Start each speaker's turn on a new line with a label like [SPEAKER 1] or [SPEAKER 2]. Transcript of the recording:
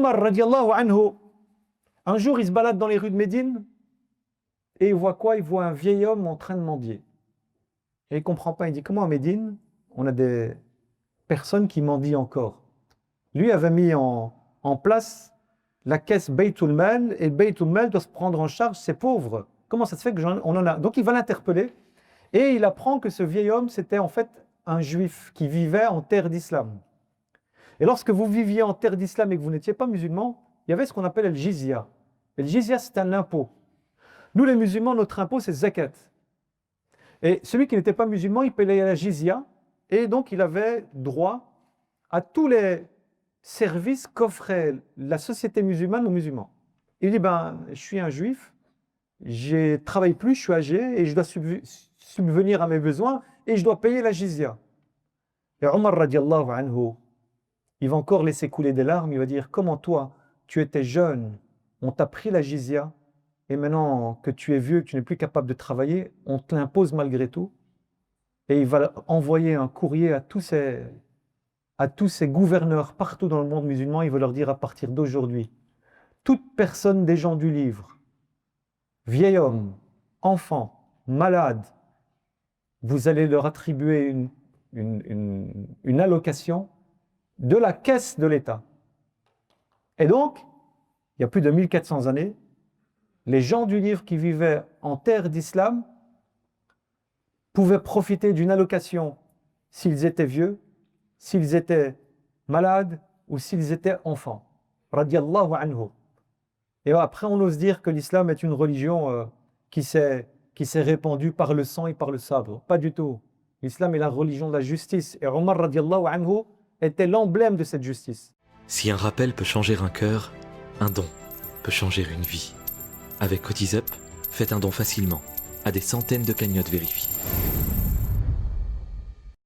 [SPEAKER 1] Omar radiallahu anhu, un jour il se balade dans les rues de Médine et il voit quoi? Il voit un vieil homme en train de mendier. Et il ne comprend pas, il dit comment à Médine, on a des personnes qui mendient encore. Lui avait mis en place la caisse Baytul Mal, et le Baytul Mal doit se prendre en charge ses pauvres. Comment ça se fait qu'on en a? Donc il va l'interpeller, et il apprend que ce vieil homme, c'était en fait un juif qui vivait en terre d'islam. Et lorsque vous viviez en terre d'islam et que vous n'étiez pas musulman, il y avait ce qu'on appelle le jizya. Et le jizya, c'est un impôt. Nous, les musulmans, notre impôt, c'est zakat. Et celui qui n'était pas musulman, il payait la jizya, et donc il avait droit à tous les services qu'offrait la société musulmane aux musulmans. Il dit, je suis un juif, je ne travaille plus, je suis âgé, et je dois subvenir à mes besoins, et je dois payer la jizya. Et Omar radiallahu anhu, il va encore laisser couler des larmes, il va dire, comment toi, tu étais jeune, on t'a pris la jizya, et maintenant que tu es vieux, que tu n'es plus capable de travailler, on te l'impose malgré tout. Et il va envoyer un courrier à tous ces gouverneurs partout dans le monde musulman, il va leur dire à partir d'aujourd'hui, toute personne des gens du livre, vieil homme, enfant, malade, vous allez leur attribuer une allocation de la caisse de l'État. Et donc, il y a plus de 1400 années, les gens du livre qui vivaient en terre d'islam pouvaient profiter d'une allocation s'ils étaient vieux, s'ils étaient malades ou s'ils étaient enfants. Radiallahu anhu. Et après, on ose dire que l'islam est une religion qui s'est répandue par le sang et par le sabre. Pas du tout. L'islam est la religion de la justice. Et Omar radiallahu anhu était l'emblème de cette justice.
[SPEAKER 2] Si un rappel peut changer un cœur, un don peut changer une vie. Avec Cotisup, faites un don facilement à des centaines de cagnottes vérifiées.